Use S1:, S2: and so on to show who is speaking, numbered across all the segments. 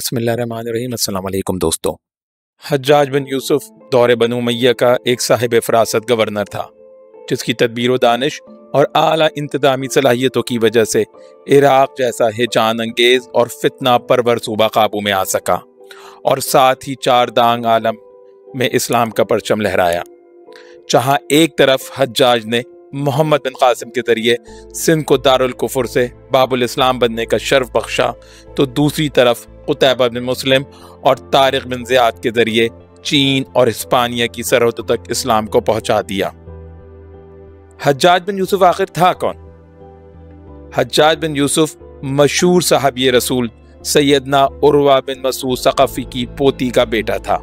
S1: बिस्मिल्लाहिर्रहमानिर्रहीम। अस्सलाम वालेकुम दोस्तों। हज्जाज बिन यूसुफ दौरे बनु उमय्या का एक साहिब फरासत गवर्नर था, जिसकी तदबीर दानिश और आला इंतजामी सलाहियतों की वजह से इराक जैसा हिजान अंगेज और फितना परवर सूबा काबू में आ सका और साथ ही चार दांग आलम में इस्लाम का परचम लहराया। जहां एक तरफ हज्जाज ने मोहम्मद बिन कासिम के जरिए सिंध को दारुल कुफर से बाबुल इस्लाम बनने का शर्फ बख्शा, तो दूसरी तरफ कुतैबा बिन मुस्लिम और तारिक बिन ज़ियाद के जरिए चीन और हिस्पानिया की सरहदों तक इस्लाम को पहुंचा दिया। हज्जाज बिन यूसुफ आखिर था कौन? हज्जाज बिन यूसुफ मशहूर सहाबी रसूल सैयदना उर्वा बिन मसूद सक़फ़ी की पोती का बेटा था।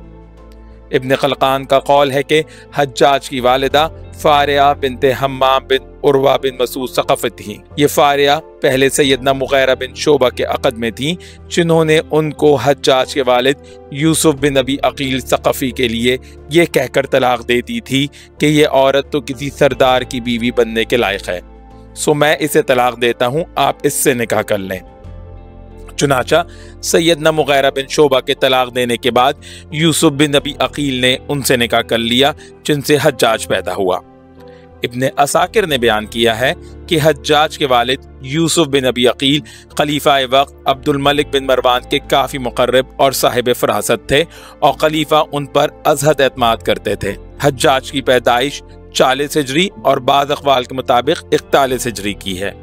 S1: इब्न खलकान का कौल है कि हज्जाज की वालिदा फारिया बिनते हम्माम बिन उर्वा बिन मसूद सक़फ़ी थी। ये फारिया पहले सैयदना मुग़ीरा बिन शोबा के अक़द में थी, जिन्होंने उनको हज्जाज के वालिद यूसुफ बिन अबी अकील सक़फ़ी के लिए ये कहकर तलाक दे दी थी कि ये औरत तो किसी सरदार की बीवी बनने के लायक है, सो मैं इसे तलाक देता हूँ, आप इससे निकाह कर लें। चुनाचा सैयदना मुग़ीरा बिन शोबा के तलाक देने के बाद यूसुफ बिन अबी अकील ने उनसे निकाह कर लिया, जिनसे हज्जाज पैदा हुआ। इब्ने असाकिर ने बयान किया है कि हज्जाज के वालिद यूसुफ बिन अबी अकील खलीफा वक्त अब्दुल मलिक बिन मरवान के काफ़ी मुक़र्रब और साहिब फरासत थे और खलीफा उन पर अज़हद एतमाद करते थे। हज्जाज की पैदाइश 40 हिजरी और बाज़ अक़वाल के मुताबिक 41 हिजरी की है।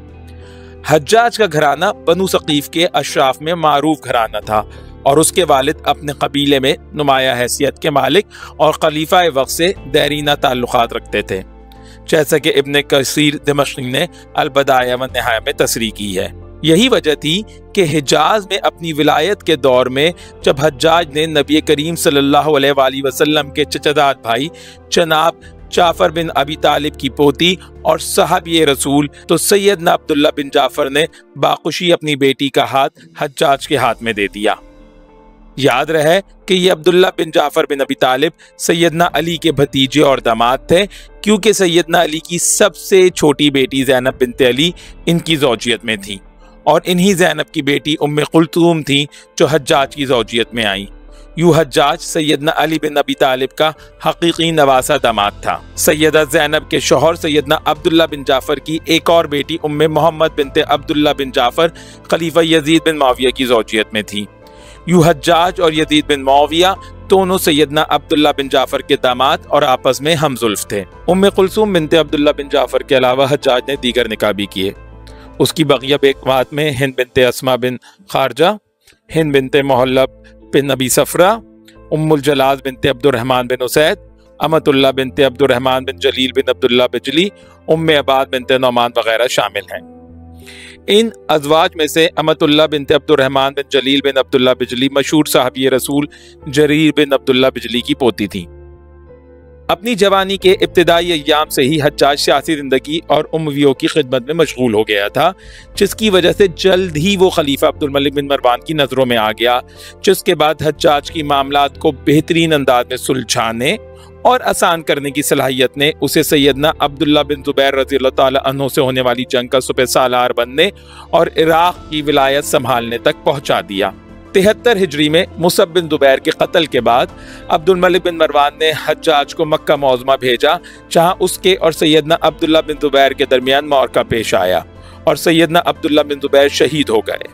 S1: हज्जाज का घराना बनु सकीफ के अशराफ में मारूफ घराना था और उसके वालिद अपने कबीले में नुमाया हैसियत के मालिक और खलीफा वक्त से देरीना ताल्लुकात रखते थे, जैसा कि इब्ने कसीर दिमश्की ने अल-बदाया व निहाया में तसरीह की है। यही वजह थी कि हिजाज में अपनी विलायत के दौर में जब हज्जाज ने नबी करीम सल्लल्लाहु अलैहि वसल्लम के चचेदार भाई जनाब जाफर बिन अबी तालिब की पोती और साहबी रसूल तो सैयदना अब्दुल्ला बिन जाफर ने बाखुशी अपनी बेटी का हाथ हज्जाज के हाथ में दे दिया। याद रहे कि ये अब्दुल्ला बिन जाफर बिन अबी तालिब सैयदना अली के भतीजे और दामाद थे, क्योंकि सैयदना अली की सबसे छोटी बेटी ज़ैनब बिनते अली इनकी ज़ौजियत में थी और इन्हीं ज़ैनब की बेटी उम्मे कुलथूम थी जो हज्जाज की ज़ौजियत में आई। यूं हज्जाज सैयदना अली बिन अबी तालिब का हकीकी नवासा दामाद था। सैयदा ज़ैनब के शौहर सैयदना अब्दुल्ला बिन जाफर की एक और बेटी उम्मे मोहम्मद बिनते अब्दुल्ला बिन जाफर खलीफा यजीद बिन मुआविया की ज़ौजियत में थी। यूं हज्जाज और यजीद बिन मुआविया दोनों सैयदना अब्दुल्ला बिन जाफर के दामाद और आपस में हमजुल्फ थे। उम्मे कुलसूम बिनते अब्दुल्ला बिन जाफर के अलावा हज्जाज ने दीगर निकाह भी किए। उसकी बगिया बेकवात में हिंद बिनते अस्मा बिन खारजा, हिंद बिनते मोहल्लब बिन नबी सफरा, उम्मुल जलाल बिनते अब्दुर्रहमान बिन उसैद, अमतुल्ला बिनते अब्दुर्रहमान बिन जलील बिन अब्दुल्ला बिजली, उम्मे अबाद बिनते नौमान वगैरह शामिल हैं। इन अज़वाज में से अमतुल्ला बिनते अब्दुर्रहमान बिन जलील बिन अब्दुल्ला बिजली मशहूर साहबी रसूल जरीर बिन अब्दुल्ला बिजली की पोती थी। अपनी जवानी के इब्तिदाई अय्याम से ही हज्जाज सियासी जिंदगी और उमवियों की खिदमत में मशगूल हो गया था, जिसकी वजह से जल्द ही वो खलीफा अब्दुल मलिक बिन मरवान की नज़रों में आ गया, जिसके बाद हज्जाज की मामलात को बेहतरीन अंदाज में सुलझाने और आसान करने की सलाहियत ने उसे सैयदना अब्दुल्ला बिन ज़ुबैर रज़ियल्लाहु ताला अन्हु से होने वाली जंग का सुपह सालार बनने और इराक की विलायत संभालने तक पहुँचा दिया। 73 हिजरी में मुसअब बिन ज़ुबैर के कत्ल के बाद अब्दुल मलिक बिन मरवान ने हज्जाज को मक्का मौज़मा भेजा, जहां उसके और सैयदना अब्दुल्ला बिन ज़ुबैर के दरमियान मौरका पेश आया और सैयदना अब्दुल्ला बिन ज़ुबैर शहीद हो गए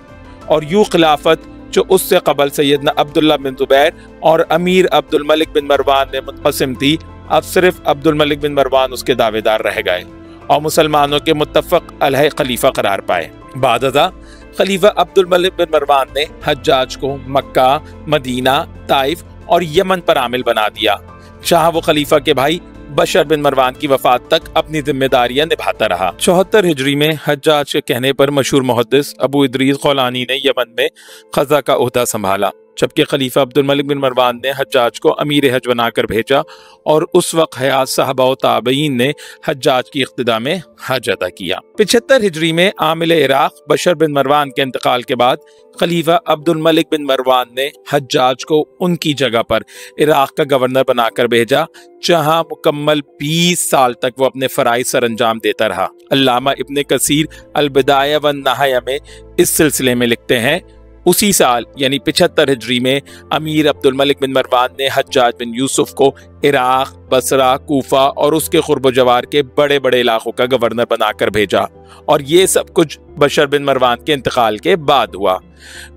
S1: और यूं खिलाफत जो उससे कबल सैयदना अब्दुल्ला बिन ज़ुबैर और अमीर अब्दुल मलिक बिन मरवान में मुनक़सिम थी, अब सिर्फ अब्दुल मलिक बिन मरवान उसके दावेदार रह गए और मुसलमानों के मुत्तफ़क़ अलैहि खलीफा करार पाए। बादअज़ा खलीफा अब्दुल मलिक बिन मरवान ने हज्जाज को मक्का, मदीना, ताइफ और यमन पर आमिल बना दिया, जहां वो खलीफा के भाई बशर बिन मरवान की वफात तक अपनी जिम्मेदारियां निभाता रहा। 74 हिजरी में हज्जाज के कहने पर मशहूर मुहद्दिस अबू इदरीस खौलानी ने यमन में ख़ज़ा का ओहदा संभाला, जबकि खलीफा अब्दुल मलिक बिन मरवान ने हज्जाज को अमीर हज बनाकर भेजा और उस वक्त हयात सहाबा व ताबईन ने हज्जाज की इक़्तिदा में हज अदा किया। 75 हिजरी में आमिल इराक बशर बिन मरवान के इंतकाल के बाद खलीफा अब्दुल मलिक बिन मरवान ने हज्जाज को उनकी जगह पर इराक का गवर्नर बनाकर भेजा, जहां मुकम्मल 20 साल तक वो अपने फ़राइज़ सर अंजाम देता रहा। अल्लामा इब्ने कसीर अल-बदाया व निहाया में इस सिलसिले में लिखते हैं, उसी साल यानी 75 हिजरी में अमीर अब्दुल मलिक बिन मरवान ने हज्जाज बिन यूसुफ को इराक, बसरा, कूफा और उसके खुर्ब जवार के बड़े बड़े इलाकों का गवर्नर बनाकर भेजा और ये सब कुछ बशर बिन मरवान के इंतकाल के बाद हुआ।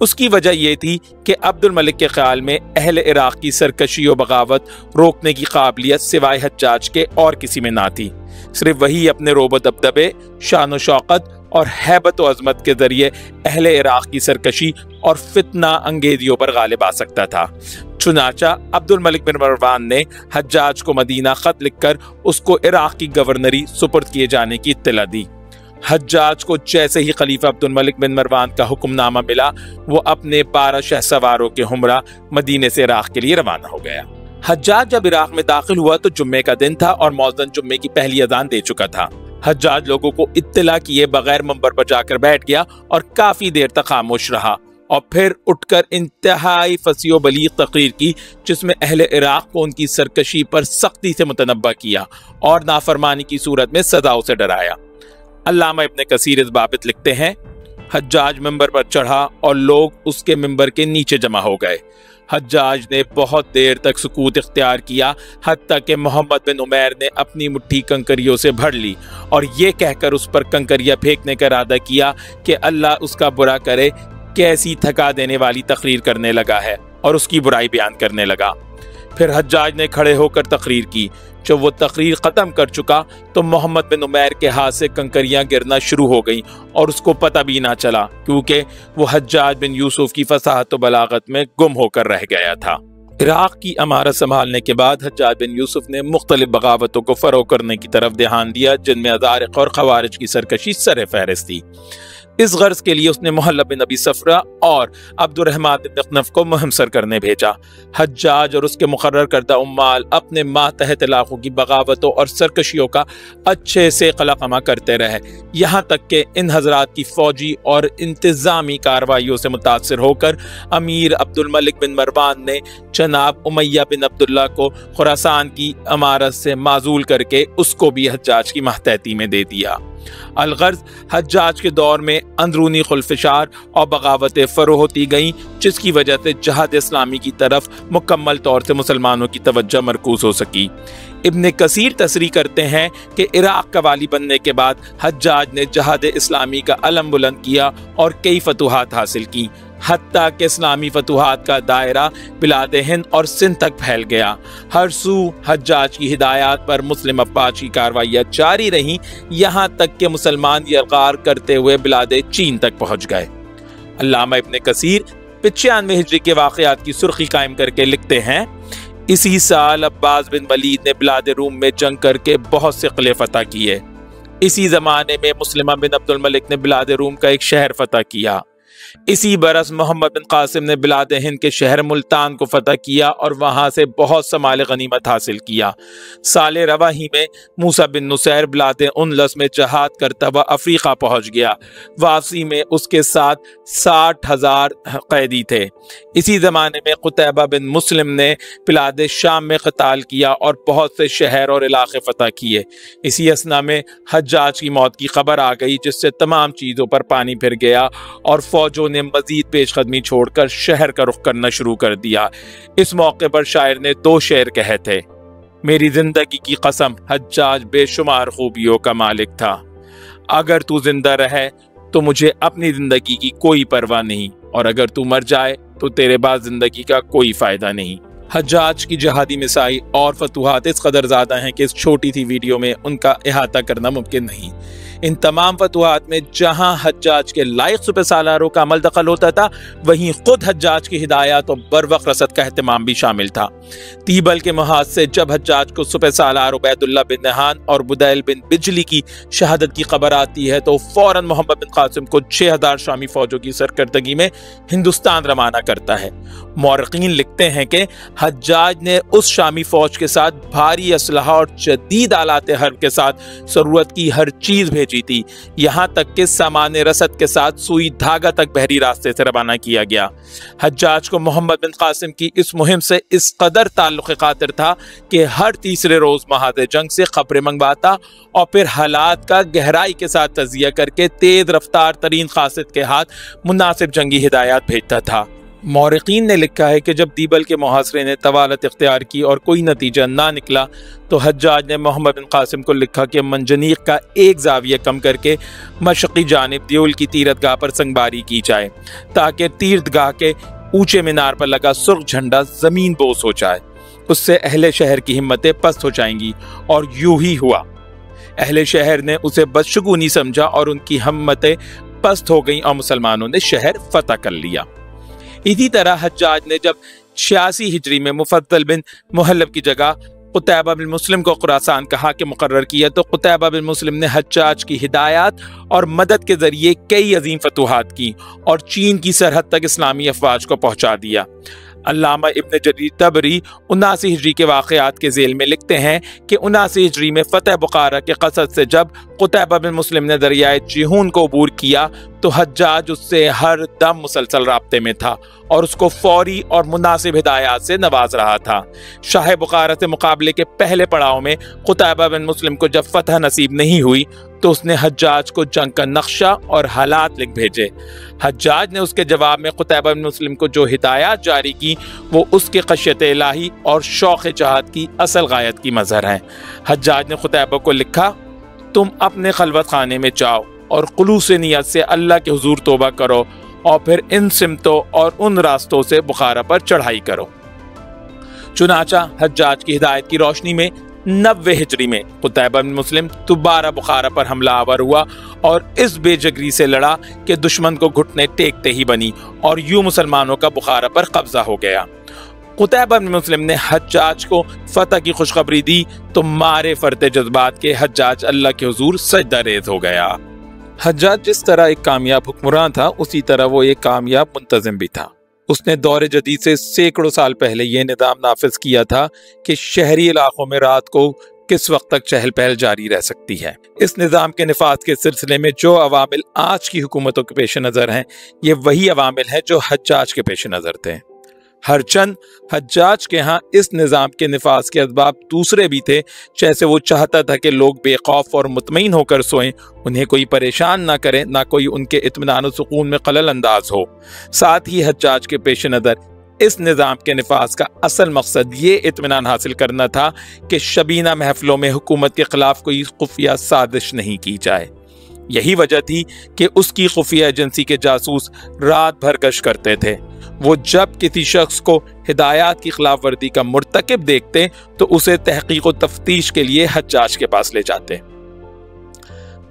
S1: उसकी वजह यह थी कि अब्दुल मलिक के ख्याल में अहले इराक की सरकशी और बगावत रोकने की काबिलियत सिवाय हज्जाज के और किसी में ना थी। सिर्फ वही अपने रोब दबदबे, शान शौकत और हैबत व अजमत के जरिए अहले इराक की सरकशी और फितना अंगेजियों पर गालिब आ सकता था। चुनाचा अब्दुल मलिक बिन मरवान ने हज्जाज को मदीना खत लिखकर उसको इराक की गवर्नरी सुपुर्द किए जाने की इत्तला दी। हज्जाज को जैसे ही खलीफा अब्दुल मलिक बिन मरवान का हुक्मनामा मिला, वो अपने 12 शहसवारों के हमरा मदीने से इराक के लिए रवाना हो गया। हज्जाज जब इराक में दाखिल हुआ तो जुम्मे का दिन था और मौज़िन जुम्मे की पहली अज़ान दे चुका था। हज्जाज लोगों को इत्तला किए बगैर मंबर पर जाकर बैठ गया और काफी देर तक खामोश रहा और फिर उठकर इंतहाई फसी और बलीग तकरीर की, जिसमें अहले इराक को उनकी सरकशी पर सख्ती से मुतनब्बा किया और नाफरमानी की सूरत में सजाओं से डराया। अल्लामा इब्ने कसीर इस बाबत लिखते हैं, हज्जाज मिंबर पर चढ़ा और लोग उसके मिंबर के नीचे जमा हो गए। हज्जाज ने बहुत देर तक सुकूत इख्तियार किया, हत्ता कि मोहम्मद बिन उमैर ने अपनी मुट्ठी कंकरियों से भर ली और ये कहकर उस पर कंकरियां फेंकने का इरादा किया कि अल्लाह उसका बुरा करे, कैसी थका देने वाली तकरीर करने लगा है, और उसकी बुराई बयान करने लगा। फिर हज्जाज ने खड़े होकर तकरीर की। जब वो तकरीर ख़त्म कर चुका तो मोहम्मद बिन उमैर के हाथ से कंकरियां गिरना शुरू हो गईं और उसको पता भी ना चला, क्योंकि वो हज्जाज बिन यूसुफ की फसाहत व बलागत में गुम होकर रह गया था। इराक की अमारत संभालने के बाद हज्जाज बिन यूसुफ ने मुख्तलिफ बगावतों को फ़रोग़ करने की तरफ ध्यान दिया, जिनमें अज़ारिक़ और ख़वारिज की सरकशी सर फहरिस्त थी। इस गर्ज के लिए उसने मुहल्लब बिन अबी सफरा और अब्दुर्रहमान बिन मखनफ को मुहम्सर करने भेजा। हज्जाज और उसके मुकर्रर करदा उम्माल अपने मातहत इलाकों की बगावतों और सरकशियों का अच्छे से कलाकमा करते रहे, यहाँ तक कि इन हजरात की फौजी और इंतज़ामी कार्रवाइयों से मुतासर होकर अमीर अब्दुल मलिक बिन मरवान ने जनाब उमैया बिन अब्दुल्ला को खुरासान की अमारत से माजूल करके उसको भी हज्जाज की महतहती में दे दिया। अलगर्ज हज्जाज के दौर में अंदरूनी खुलफिशार और बगावतें फरो होती गईं, जिसकी वजह से जहाद इस्लामी की तरफ मुकम्मल तौर से मुसलमानों की तवज्जो मरकूज हो सकी। इब्ने कसीर तसरी करते हैं कि इराक का वाली बनने के बाद हज्जाज ने जहाद इस्लामी का अलम बुलंद किया और कई फतुहात हासिल की, हत्ता कि इस्लामी फतुहात का दायरा बिलाद हिंद और सिंध तक फैल गया। हर सू हज्जाज की हिदायत पर मुस्लिम अफवाज की कार्रवाइयाँ जारी रहीं, यहाँ तक कि मुसलमान यलगार करते हुए बिलाद चीन तक पहुँच गए। अल्लामा इब्ने कसीर 95 हिजरी के वाक़यात की सुर्खी कायम करके लिखते हैं, इसी साल अब्बास बिन वलीद ने बिलाद रूम में जंग करके बहुत से किले फतह किए। इसी ज़माने में मुस्लिमा बिन अब्दुल मलिक ने बिलाद रूम का एक शहर फतह किया। इसी बरस मोहम्मद बिन कासिम ने बिलाद हिंद के शहर मुल्तान को फतह किया और वहां से बहुत समाल गनीमत हासिल किया। साले रवाही में मूसा बिन नुसैर बिलाद उनलस में जहाद करता हुआ अफ्रीका पहुंच गया। वापसी में उसके साथ 60,000 कैदी थे। इसी जमाने में कुतैबा बिन मुस्लिम ने बिलाद शाम में क़ताल किया और बहुत से शहर और इलाके फतह किए। इसी असना में हज्जाज की मौत की खबर आ गई, जिससे तमाम चीज़ों पर पानी फिर गया और फौजों ने मजीद पेशकदमी छोड़कर शहर का रुख करना शुरू कर दिया। इस मौके पर शायर ने 2 शेर कहे थे, मेरी जिंदगी की कसम हज्जाज बेशुमार खूबियों का मालिक था। अगर तू जिंदा रहे तो मुझे अपनी जिंदगी की कोई परवाह नहीं, और अगर तू मर जाए तो तेरे बाद जिंदगी का कोई फायदा नहीं। हज्जाज की जहादी मिसाई और फतुहात इस कदर ज़्यादा हैं कि इस छोटी सी वीडियो में उनका अहाता करना मुमकिन नहीं। इन तमाम फतुहात में जहां हज्जाज के लायक सुपह सालारों का अमल दखल होता था, वहीं खुद हज्जाज की हिदायत और बरवक्त रसद का एहतमाम भी शामिल था। तीबल के महाज से जब हज्जाज को सुपह सालार उबैदुल्लाह बिन नहान और बुदैल बिन बिजली की शहादत की खबर आती है तो फौरन मोहम्मद बिन कासिम को 6000 शामी फौजों की सरकर्दगी में हिंदुस्तान रवाना करता है। मौरखीन लिखते हैं कि हज्जाज ने उस शामी फौज के साथ भारी असलहा और जदीद आलात हर्ब के साथ ज़रूरत की हर चीज़ भेजी थी। यहाँ तक कि सामान रसद के साथ सुई धागा तक बहरी रास्ते से रवाना किया गया। हज्जाज को मोहम्मद बिन कासिम की इस मुहिम से इस कदर ताल्लुक़ खातिर था कि हर तीसरे रोज़ महाज़ जंग से खबरें मंगवाता और फिर हालात का गहराई के साथ तजिया करके तेज़ रफ्तार तरीन कासिद के हाथ मुनासिब जंगी हिदायत भेजता था। मौरिकीन ने लिखा है कि जब दीबल के मुहासरे ने तवालत इख्तियार की और कोई नतीजा ना निकला तो हज्जाज ने मोहम्मद बिन कासिम को लिखा कि मंजनीक का एक जाविया कम करके मशक़ी जानिब दियोल की तीरथगाह पर संगबारी की जाए ताकि तीर्थगाह के ऊंचे मीनार पर लगा सुर्ख झंडा जमीन बोस हो जाए। उससे अहले शहर की हिम्मतें पस्त हो जाएंगी। और यूं ही हुआ। अहले शहर ने उसे बदशगुनी समझा और उनकी हिम्मतें पस्त हो गईं और मुसलमानों ने शहर फतह कर लिया। इसी तरह हज्जाज ने जब 86 हिजरी में मुफद्दल बिन मुहल्लब की जगह कुतैबा बिन मुस्लिम को खुरासान कहा कि मुकर्रर किया तो कुतैबा बिन मुस्लिम ने हज्जाज की हिदायत और मदद के जरिए कई अजीम फतूहात की और चीन की सरहद तक इस्लामी अफवाज को पहुंचा दिया। अल्लामा इब्न जरीर तबरी 79 हिजरी के वाक़यात के ज़ेल में लिखते हैं कि 79 हिजरी में फ़तह बुखारा के क़सद से जब कुतैबा बिन मुस्लिम ने दरियाए जिहून को अबूर किया तो हज्जाज उससे हर दम मुसलसल राब्ते में था और उसको फौरी और मुनासिब हिदायत से नवाज रहा था। शाह बुखारा से मुकाबले के पहले पड़ाव में कुतैबा बिन मुस्लिम को जब फतह नसीब नहीं हुई तो उसने हज्जाज को जंग का नक्शा और हालात लिख भेजे। हज्जाज ने उसके जवाब में कुतैबा बिन मुस्लिम को जो हिदायत जारी की वो उसके खशियत इलाही और शौक़ जहाद की असल गायत की मज़हर है। हज्जाज ने कुतैबा को लिखा, तुम अपने खलवत खाने में जाओ और खुलूस नियत से अल्लाह के हुजूर तौबा करो और फिर इन सिमतों और उन रास्तों से बुखारा पर चढ़ाई करो। चुनाचा हज्जाज की हिदायत की रोशनी में 90 हिजरी में कुतैबा बिन मुस्लिम दोबारा बुखारा पर हमला आवर हुआ और इस बेजगरी से लड़ा कि दुश्मन को घुटने टेकते ही बनी और यूं मुसलमानों का बुखारा पर कब्जा हो गया। कुतैबा बिन मुस्लिम ने हज्जाज को फतह की खुशखबरी दी तो मारे फरते जज्बात के हज्जाज अल्लाह के हुजूर सजदा रेज हो गया। हज्जाज जिस तरह एक कामयाब हुक्मरान था उसी तरह वो एक कामयाब मुंतजिम भी था। उसने दौरे जदीद से सैकड़ों साल पहले ये निज़ाम नाफिज किया था कि शहरी इलाकों में रात को किस वक्त तक चहल पहल जारी रह सकती है। इस निज़ाम के निफाज के सिलसिले में जो अवामिल आज की हुकूमतों के पेश नज़र हैं ये वही अवामिल हैं जो हज्जाज के पेश नज़र थे। हरचंद हज्जाज के यहाँ इस निज़ाम के निफाज के असबाब दूसरे भी थे, जैसे वो चाहता था कि लोग बेखौफ और मुतमईन होकर सोएं, उन्हें कोई परेशान ना करे, ना कोई उनके इत्मीनान और सुकून में खलल अंदाज हो। साथ ही हज्जाज के पेश नज़र इस निज़ाम के निफाज का असल मकसद ये इत्मीनान हासिल करना था कि शबीना महफिलों में हुकूमत के खिलाफ कोई खुफिया साजिश नहीं की जाए। यही वजह थी कि उसकी खुफिया एजेंसी के जासूस रात भर गश्त करते थे। वो जब किसी शख्स को हिदायत की खिलाफ वर्दी का मुर्तकिब देखते तो उसे तहकीक व तफ्तीश के लिए हज्जाज के पास ले जाते।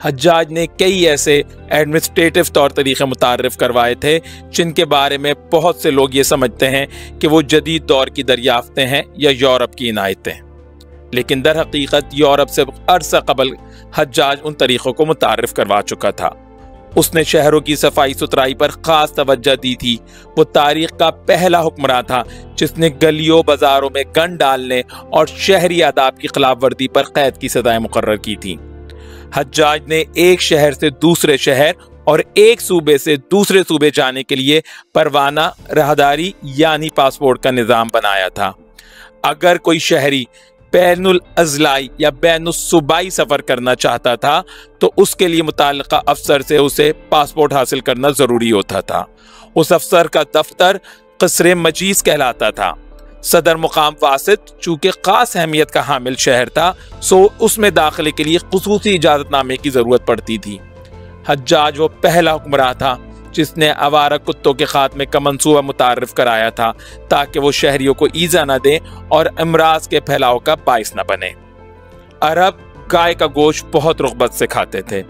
S1: हज्जाज ने कई ऐसे एडमिनिस्ट्रेटिव तौर तरीके मुतारिफ करवाए थे जिनके बारे में बहुत से लोग ये समझते हैं कि वो जदीद दौर की दरियाफ्तें हैं या यूरोप की इनायतें, लेकिन दर हकीकत यूरोप से अरसा कबल हज्जाज उन तरीक़ों को मुतारिफ करवा चुका था। उसने शहरों की सफाई सुथराई पर खास तवज्जो दी थी। वो तारीख का पहला हुक्मरान था जिसने गलियों बाजारों में गन डालने और शहरी आदाब की खिलाफ वर्दी पर कैद की सजाएं मुकर्रर की थी। हज्जाज ने एक शहर से दूसरे शहर और एक सूबे से दूसरे सूबे जाने के लिए परवाना राहदारी यानी पासपोर्ट का निज़ाम बनाया था। अगर कोई शहरी बैनुल अज़लाई या बैनुल सूबाई सफ़र करना चाहता था तो उसके लिए मुताल्लिका अफसर से उसे पासपोर्ट हासिल करना ज़रूरी होता था। उस अफसर का दफ्तर क़स्र मजीज़ कहलाता था। सदर मुकाम वासित चूँकि ख़ास अहमियत का हामिल शहर था सो उसमें दाखिले के लिए ख़ुसूसी इजाज़तनामे की ज़रूरत पड़ती थी। हज्जाज वो पहला हुक्मरान था जिसने आवारा कुत्तों के खात्मे का मंसूबा मुतारिफ कराया था ताकि वो शहरियों को ईजा न दें और अमराज के फैलाव का बाइस न बने। अरब गाय का गोश्त बहुत रुग़बत से खाते थे।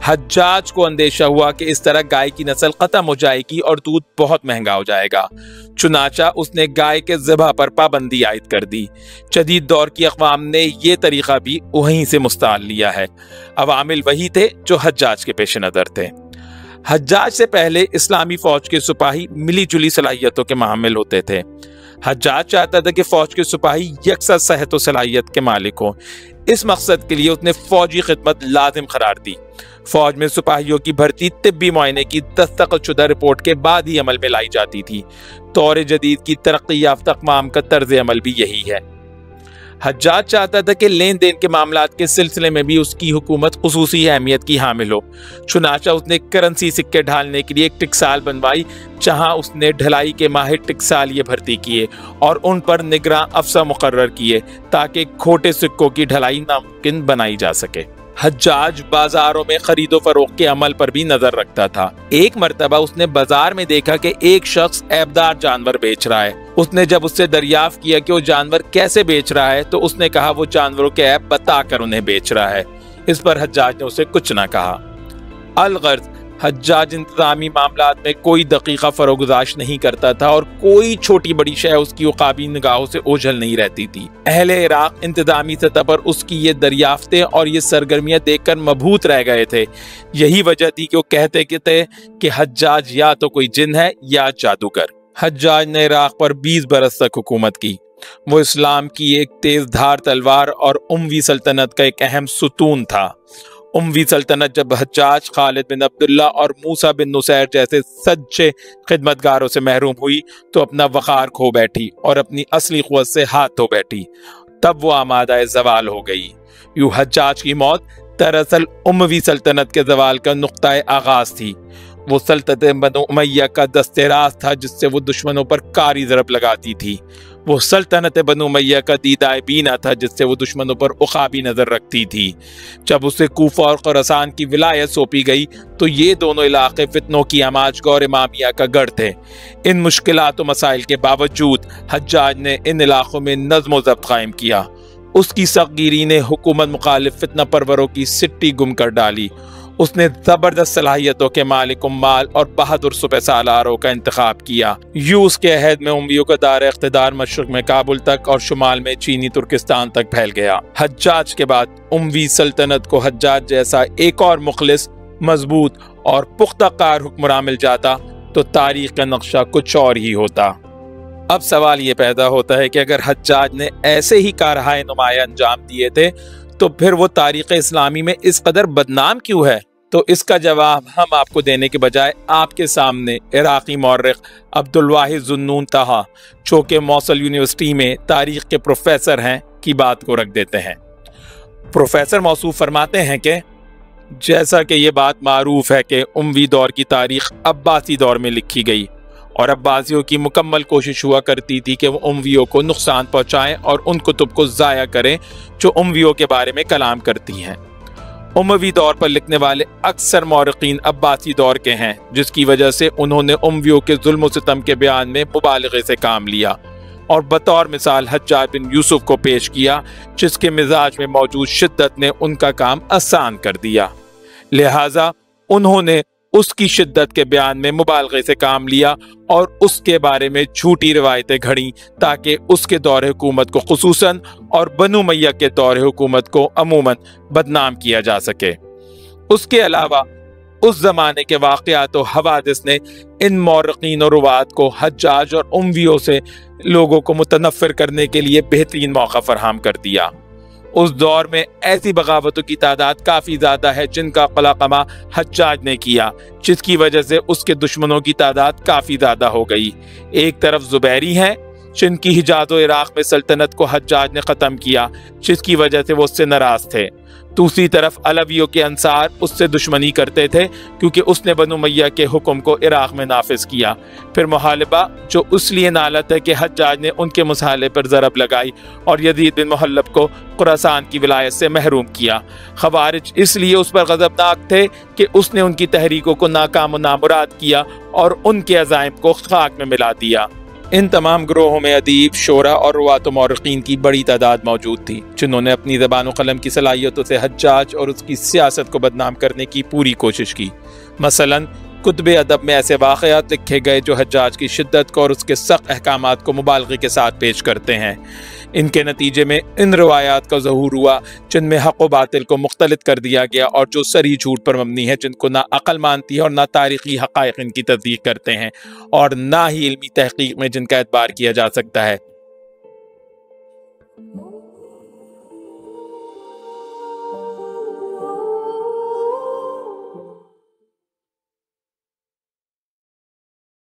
S1: हज्जाज को अंदेशा हुआ कि इस तरह गाय की नस्ल खत्म हो जाएगी और दूध बहुत महंगा हो जाएगा। चुनाचा उसने गाय के ज़िबह पर पाबंदी आयद कर दी। जदीद दौर की अक़वाम ने यह तरीक़ा भी वहीं से मुस्ताल लिया है। अवामिल वही थे जो हज्जाज के पेश नज़र थे। हज्जाज से पहले इस्लामी फौज के सिपाही मिली जुली सलाहियतों के मामिल होते थे। हज्जाज चाहता था कि फौज के सिपाही यकसा सेहत और सलाहियत के मालिक हों। इस मकसद के लिए उसने फौजी खिदमत लाजिम करार दी। फौज में सिपाहियों की भर्ती तिब्बी मुआयने की दस्तखतशुदा रिपोर्ट के बाद ही अमल में लाई जाती थी। दौर जदीद की तरक्की याफ्ता अक़वाम का तर्ज अमल भी यही है। हज्जाज चाहता था कि लेन देन के मामलात के सिलसिले में भी उसकी हुकूमत खुसूसी अहमियत की हामिल हो। चुनाचा उसने करेंसी सिक्के ढालने के लिए एक टिकसाल बनवाई, जहां उसने ढलाई के माहिर टिकसालिये भर्ती किए और उन पर निगरां अफसर मुकर्रर किए ताकि खोटे सिक्कों की ढलाई नामुमकिन बनाई जा सके। हज्जाज बाजारों में खरीदो फरोख्त के अमल पर भी नजर रखता था। एक मर्तबा उसने बाजार में देखा कि एक शख्स ऐबदार जानवर बेच रहा है। उसने जब उससे दरियाफ्त किया कि वो जानवर कैसे बेच रहा है तो उसने कहा वो जानवरों के ऐब बताकर उन्हें बेच रहा है। इस पर हज्जाज ने उसे कुछ न कहा। अलगर्ज हज्जाज इंतजामी मामलात में कोई दकीका फरोगुजाश नहीं करता था और कोई छोटी बड़ी शय उसकी उकाबी निगाहों से ओझल नहीं रहती थी। अहले इराक इंतजामी सतह पर उसकी ये दरियाफ्तें और ये सरगर्मियां देखकर मबहूत रह गए थे। यही वजह थी कि वो कहते थे कि हज्जाज या तो कोई जिन है या जादूगर। हज्जाज ने इराक पर 20 बरस तक हुकूमत की। वो इस्लाम की एक तेज धार तलवार और उमवी सल्तनत का एक अहम सुतून था। उमवी सल्तनत जब हज्जाज, खालिद बिन अब्दुल्ला और मूसा बिन नुसैर जैसे सच्चे खिदमतगारों से महरूम हुई तो अपना वक़ार खो बैठी और अपनी असली क़ुव्वत से हाथ धो बैठी। तब वो आमादा ज़वाल हो गई। यूं हज्जाज की मौत दरअसल उमवी सल्तनत के ज़वाल का नुक्ता आगाज थी। वो सल्तनत बनु उमय्या का दस्तेराज था जिससे वो दुश्मनों पर कारी ज़रब लगाती थी। वो सल्तनत बनु उमय्या का दीदाए बीना था जिससे वो दुश्मनों पर उखाबी नजर रखती थी। जब उसे कूफा और खुरासान की विलायत सौंपी गई तो ये दोनों इलाके फितनों की अमाजगह और इमामिया का गढ़ थे। इन मुश्किलात और मसाइल के बावजूद हज्जाज ने इन इलाकों में नज़्म व ज़ब्त कायम किया। उसकी सख्तगिरी ने हुकूमत मुखालिफ फितना परवरों की सिट्टी गुम कर डाली। उसने जबरदस्त सलाहियतों के मालिक उम्माल और बहादुर सुबह सालारों का इंतखाब किया। यूं उसके अहद में उमवियों का दायरा इख्तिदार मशरक़ में काबुल तक और शुमाल में चीनी तुर्किस्तान तक फैल गया। हज्जाज के बाद उमवी सल्तनत को हज्जाज जैसा एक और मुखलिस, मजबूत और पुख्ता कार हुक्मरान मिल जाता तो तारीख का नक्शा कुछ और ही होता। अब सवाल ये पैदा होता है कि अगर हज्जाज ने ऐसे ही कारहाय नुमाया अंजाम दिए थे तो फिर वो तारीख़ इस्लामी में इस कदर बदनाम क्यों है? तो इसका जवाब हम आपको देने के बजाय आपके सामने इराक़ी मौर्रिख अब्दुल वाहिद ज़ुन्नून तहा, जो कि मौसल यूनिवर्सिटी में तारीख़ के प्रोफेसर हैं, की बात को रख देते हैं। प्रोफेसर मौसूफ फरमाते हैं कि जैसा कि ये बात मारूफ है कि उमवी दौर की तारीख़ अब्बासी दौर में लिखी गई और अब्बासियों की मुकम्मल कोशिश हुआ करती थी कि वो उमवियों को नुकसान पहुँचाएँ और उन कुतुब को ज़ाया करें जो उमवियों के बारे में कलाम करती हैं। उमवी दौर पर लिखने वाले अक्सर मौरखीन अब्बासी दौर के हैं, जिसकी वजह से उन्होंने उमवियों के जुल्म व सितम के बयान में मुबालगे से काम लिया और बतौर मिसाल हज्जाज बिन यूसुफ को पेश किया, जिसके मिजाज में मौजूद शिद्दत ने उनका काम आसान कर दिया। लिहाजा उन्होंने उसकी शिद्दत के बयान में मुबालगे से काम लिया और उसके बारे में झूठी रिवायतें घड़ी ताकि उसके दौर हुकूमत को खुसूसन और बनु उमय्या के दौर हुकूमत को अमूमन बदनाम किया जा सके। उसके अलावा उस जमाने के वाक़यात और हवादिस ने इन मौरखीन और रुवात को हज्जाज और उमवियों से लोगों को मुतनफ़िर करने के लिए बेहतरीन मौका फराहम कर दिया। उस दौर में ऐसी बगावतों की तादाद काफ़ी ज़्यादा है जिनका कलाकमा हज्जाज ने किया, जिसकी वजह से उसके दुश्मनों की तादाद काफ़ी ज़्यादा हो गई। एक तरफ ज़ुबैरी हैं जिनकी हिजाज और इराक़ में सल्तनत को हज्जाज ने ख़त्म किया, जिसकी वजह से वो उससे नाराज़ थे। दूसरी तरफ अलवियों के अंसार उससे दुश्मनी करते थे क्योंकि उसने बनु उमय्या के हुक्म को इराक़ में नाफिज किया। फिर मुहालिबा जो इसलिए नालत है कि हज्जाज ने उनके मुसाले पर ज़रब लगाई और यजीद बिन मुहल्लब को खुरासान की विलायत से महरूम किया। खवारिज इसलिए उस पर गज़बनाक थे कि उसने उनकी तहरीकों को नाकाम व नामुराद किया और उनके अज़ाइम को खाक में मिला दिया। इन तमाम ग्रोहों में अदीब, शोरा और रुवात व मौरखीन की बड़ी तादाद मौजूद थी, जिन्होंने अपनी ज़बान व कलम की सलाहियतों से हज्जाज और उसकी सियासत को बदनाम करने की पूरी कोशिश की। मसलन कुतुब अदब में ऐसे वाक़यात लिखे गए जो हज्जाज की शिद्दत को और उसके सख्त अहकामात को मुबालगे के साथ पेश करते हैं। इनके नतीजे में इन रवायात का ज़हूर हुआ जिनमें हक़ व बातिल को मुख्तलित कर दिया गया और जो सरी झूठ पर मबनी है, जिनको ना अक़ल मानती है और ना तारीख़ी हक़ाइक़ इनकी तस्दीक करते हैं और ना ही इल्मी तहक़ीक़ में जिनका एतबार किया जा सकता है।